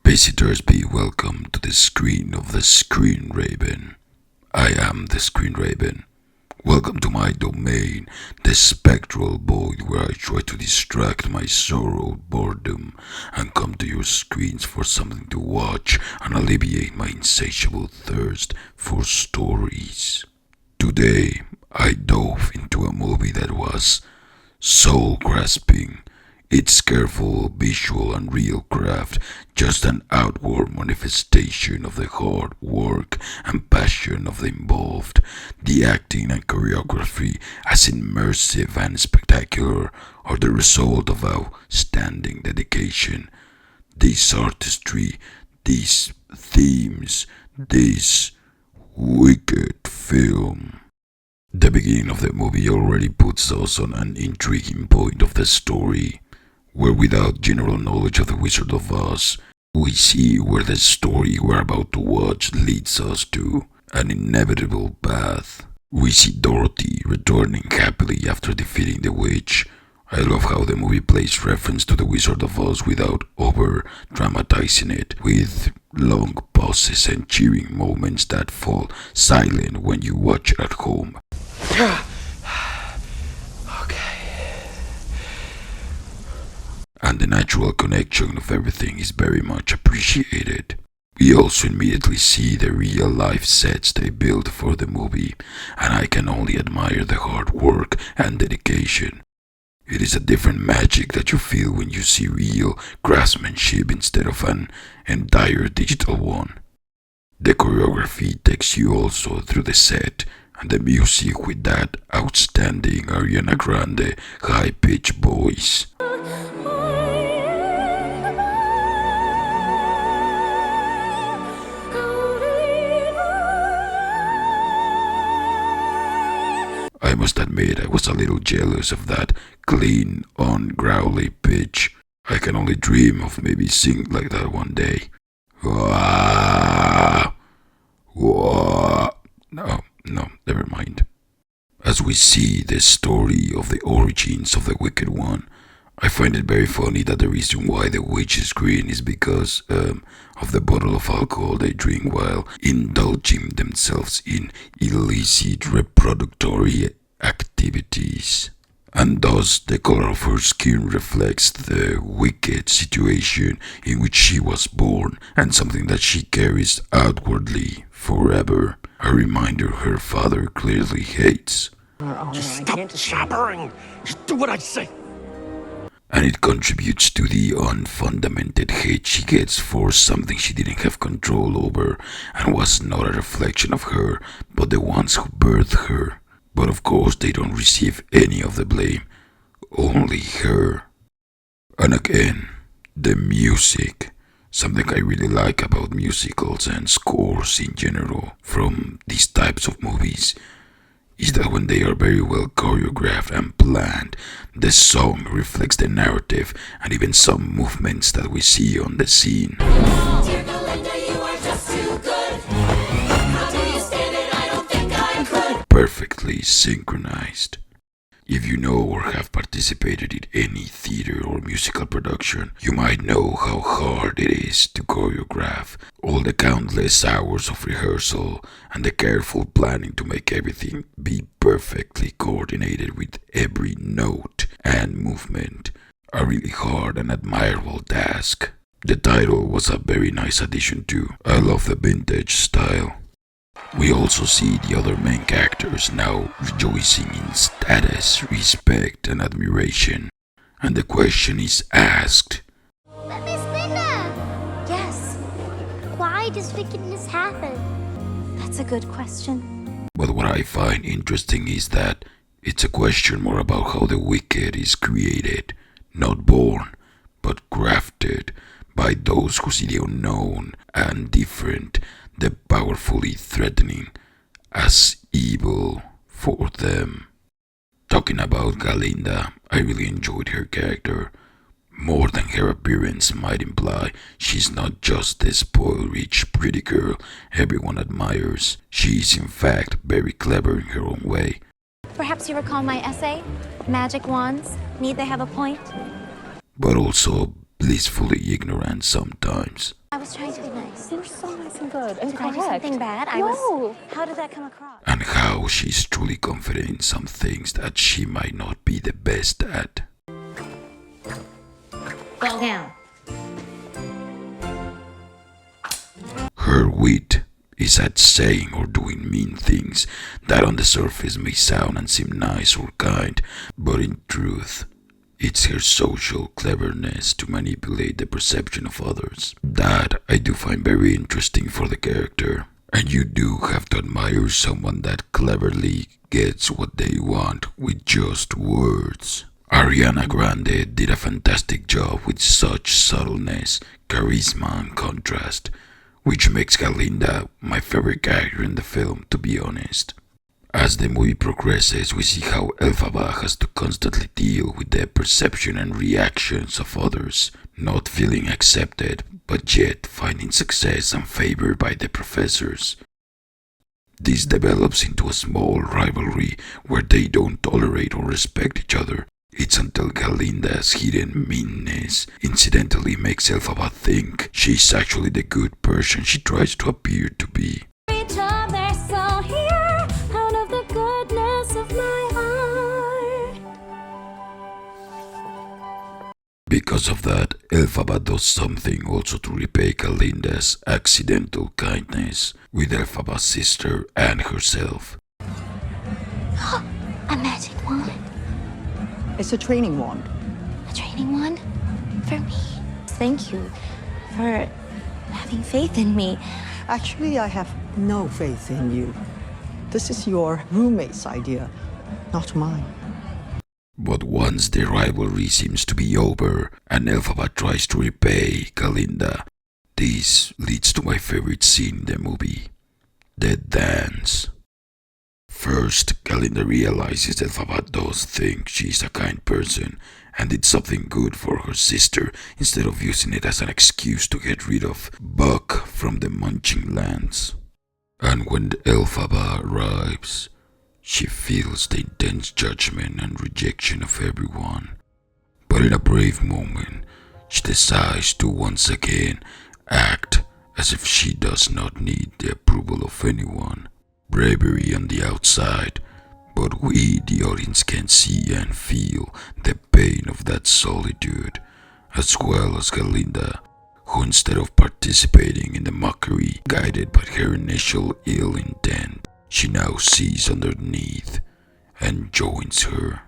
Visitors be welcome to the screen of the Screen Raven. I am the Screen Raven. Welcome to my domain, the spectral void where I try to distract my sorrowed boredom and come to your screens for something to watch and alleviate my insatiable thirst for stories. Today, I dove into a movie that was soul-grasping, its careful visual and real craft just an outward manifestation of the hard work and passion of the involved. The acting and choreography, as immersive and spectacular, are the result of outstanding dedication. This artistry, these themes, this wicked film. The beginning of the movie already puts us on an intriguing point of the story, where without general knowledge of the Wizard of Oz, we see where the story we're about to watch leads us to, an inevitable path. We see Dorothy returning happily after defeating the witch. I love how the movie plays reference to the Wizard of Oz without over-dramatizing it, with long pauses and cheering moments that fall silent when you watch it at home. And the natural connection of everything is very much appreciated. We also immediately see the real life sets they built for the movie, and I can only admire the hard work and dedication. It is a different magic that you feel when you see real craftsmanship instead of an entire digital one. The choreography takes you also through the set, and the music with that outstanding Ariana Grande high-pitched voice. I must admit I was a little jealous of that clean, growly pitch. I can only dream of maybe singing like that one day. Wah, wah. No, never mind. As we see the story of the origins of the Wicked One, I find it very funny that the reason why the witch is green is because of the bottle of alcohol they drink while indulging themselves in illicit reproductory activities. And thus the color of her skin reflects the wicked situation in which she was born and something that she carries outwardly forever, a reminder her father clearly hates. Just stop jabbering! Just do what I say! And it contributes to the unfundamented hate she gets for something she didn't have control over and was not a reflection of her, but the ones who birthed her. But of course they don't receive any of the blame, only her. And again, the music. Something I really like about musicals and scores in general from these types of movies is that when they are very well choreographed and planned, the song reflects the narrative and even some movements that we see on the scene. Dear Melinda, you are just too good. How do you stand it? I don't think I could. Perfectly synchronized. If you know or have participated in any theater or musical production, you might know how hard it is to choreograph, all the countless hours of rehearsal and the careful planning to make everything be perfectly coordinated with every note and movement. A really hard and admirable task. The title was a very nice addition too. I love the vintage style. We also see the other main characters now rejoicing in status, respect, and admiration. And the question is asked. But Miss Linda! Yes. Why does wickedness happen? That's a good question. But what I find interesting is that it's a question more about how the wicked is created, not born, but crafted by those who see the unknown and different, the powerfully threatening, as evil for them. Talking about Galinda, I really enjoyed her character. More than her appearance might imply, she's not just the spoiled rich pretty girl everyone admires. She is in fact very clever in her own way. Perhaps you recall my essay? Magic wands, need they have a point? But also blissfully ignorant sometimes. I was trying to be nice. You're so nice and good and Did I correct. do something bad? No. How did that come across? And how she's truly confident in some things that she might not be the best at. Go down. Her wit is at saying or doing mean things that on the surface may sound and seem nice or kind, but in truth, it's her social cleverness to manipulate the perception of others. That I do find very interesting for the character. And you do have to admire someone that cleverly gets what they want with just words. Ariana Grande did a fantastic job with such subtleness, charisma, and contrast, which makes Galinda my favorite character in the film, to be honest. As the movie progresses, we see how Elphaba has to constantly deal with the perception and reactions of others, not feeling accepted, but yet finding success and favor by the professors. This develops into a small rivalry where they don't tolerate or respect each other. It's until Galinda's hidden meanness incidentally makes Elphaba think she's actually the good person she tries to appear to be. Each other, so here, out of the goodness of my heart. Because of that, Elphaba does something also to repay Galinda's accidental kindness with Elphaba's sister and herself. A magic wand. It's a training wand. A training wand? For me. Thank you for having faith in me. Actually, I have no faith in you. This is your roommate's idea, not mine. But once the rivalry seems to be over and Elphaba tries to repay Galinda, this leads to my favorite scene in the movie, the dance. First, Galinda realizes Elphaba does think she's a kind person and did something good for her sister instead of using it as an excuse to get rid of Buck from the Munching Lands. And when Elphaba arrives, she feels the intense judgment and rejection of everyone. But in a brave moment, she decides to once again act as if she does not need the approval of anyone. Bravery on the outside, but we, the audience, can see and feel the pain of that solitude, as well as Galinda, who instead of participating in the mockery guided by her initial ill intent, she now sees underneath and joins her.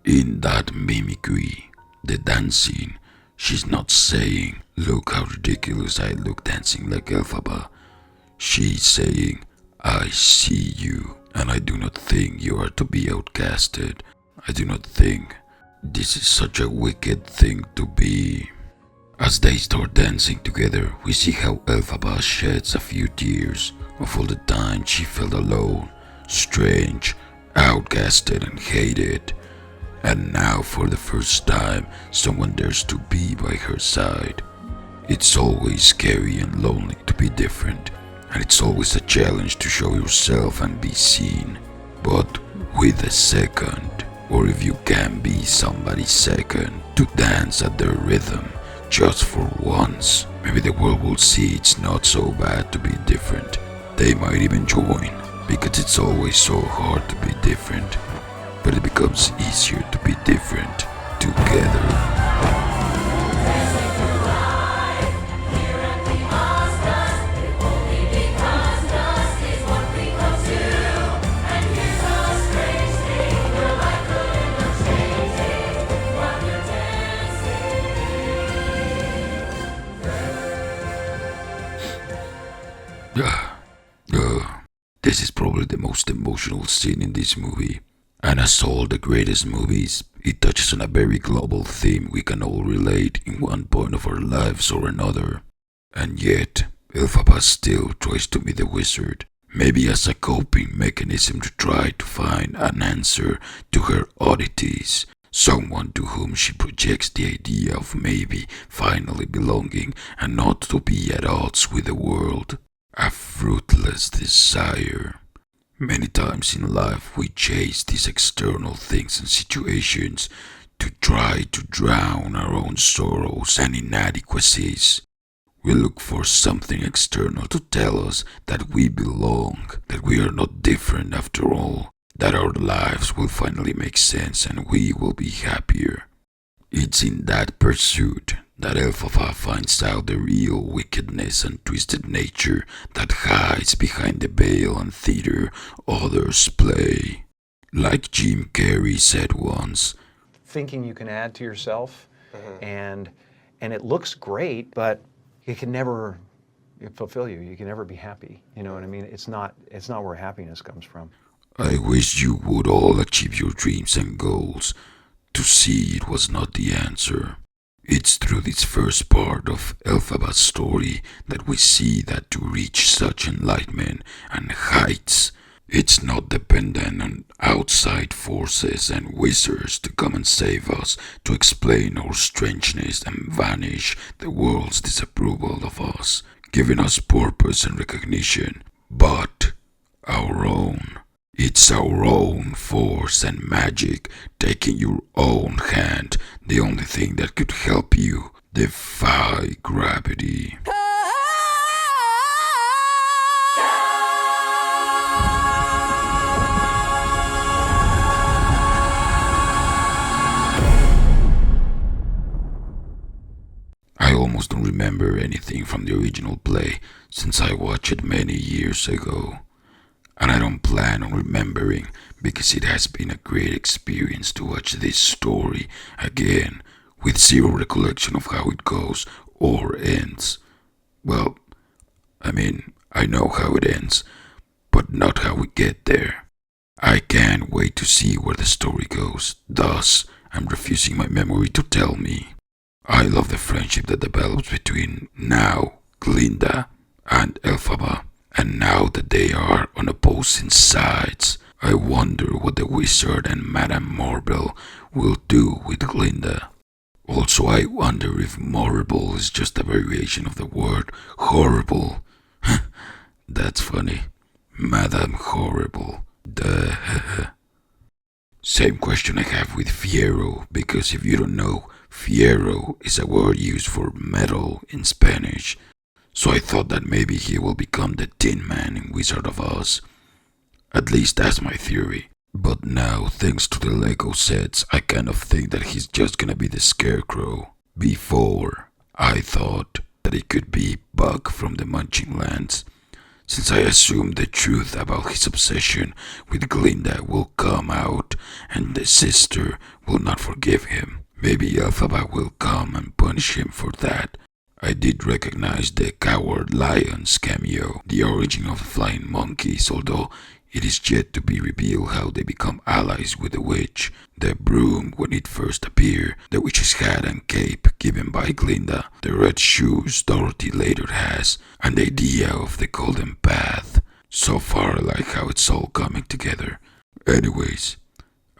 In that mimicry, the dancing, she's not saying, "Look how ridiculous I look dancing like Elphaba." She's saying, "I see you, and I do not think you are to be outcasted. I do not think this is such a wicked thing to be." As they start dancing together, we see how Elphaba sheds a few tears of all the time she felt alone, strange, outcasted and hated. And now for the first time, someone dares to be by her side. It's always scary and lonely to be different, and it's always a challenge to show yourself and be seen. But with a second, or if you can be somebody's second, to dance at their rhythm, just for once, maybe the world will see it's not so bad to be different. They might even join, because it's always so hard to be different, but it becomes easier to be different together. This is probably the most emotional scene in this movie. And as all the greatest movies, it touches on a very global theme we can all relate in one point of our lives or another. And yet, Elphaba still tries to be the wizard, maybe as a coping mechanism to try to find an answer to her oddities, someone to whom she projects the idea of maybe finally belonging and not to be at odds with the world. A fruitless desire. Many times in life we chase these external things and situations to try to drown our own sorrows and inadequacies. We look for something external to tell us that we belong, that we are not different after all, that our lives will finally make sense and we will be happier. It's in that pursuit that Elphaba finds out the real wickedness and twisted nature that hides behind the veil and theater others play. Like Jim Carrey said once, thinking you can add to yourself, and it looks great, but it can never fulfill you. You can never be happy. You know what I mean? It's not where happiness comes from. I wish you would all achieve your dreams and goals. To see it was not the answer. It's through this first part of Elphaba's story that we see that to reach such enlightenment and heights, it's not dependent on outside forces and wizards to come and save us, to explain our strangeness and vanish the world's disapproval of us, giving us purpose and recognition, but our own. It's our own force and magic, taking your own hand, the only thing that could help you defy gravity. I almost don't remember anything from the original play since I watched it many years ago. And I don't plan on remembering because it has been a great experience to watch this story again with zero recollection of how it goes or ends. Well, I mean, I know how it ends, but not how we get there. I can't wait to see where the story goes, thus I'm refusing my memory to tell me. I love the friendship that develops between now Glinda and Elphaba. And now that they are on opposing sides, I wonder what the wizard and Madame Marble will do with Glinda. Also, I wonder if Morrible is just a variation of the word horrible. That's funny. Madame Horrible. Duh. Same question I have with Fierro, because if you don't know, Fierro is a word used for metal in Spanish. So I thought that maybe he will become the Tin Man in Wizard of Oz. At least that's my theory. But now, thanks to the Lego sets, I kind of think that he's just gonna be the Scarecrow. Before, I thought that it could be Buck from the Munching Lands, since I assumed the truth about his obsession with Glinda will come out and the sister will not forgive him. Maybe Elphaba will come and punish him for that. I did recognize the Coward Lions cameo, the origin of the Flying Monkeys, although it is yet to be revealed how they become allies with the witch, the broom when it first appeared, the witch's hat and cape given by Glinda, the red shoes Dorothy later has, and the idea of the golden path. So far I like how it's all coming together. Anyways,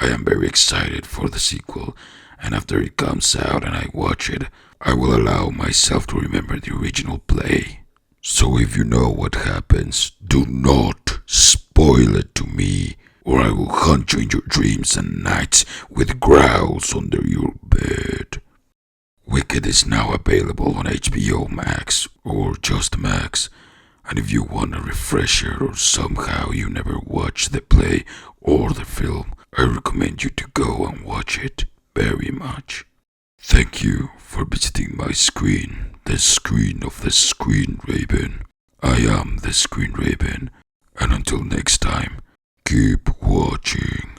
I am very excited for the sequel, and after it comes out and I watch it, I will allow myself to remember the original play. So if you know what happens, do not spoil it to me, or I will hunt you in your dreams and nights with growls under your bed. Wicked is now available on HBO Max or just Max, and if you want a refresher or somehow you never watched the play or the film, I recommend you to go and watch it very much. Thank you for visiting my screen, the screen of the Screen Raven. I am the Screen Raven, and until next time, keep watching.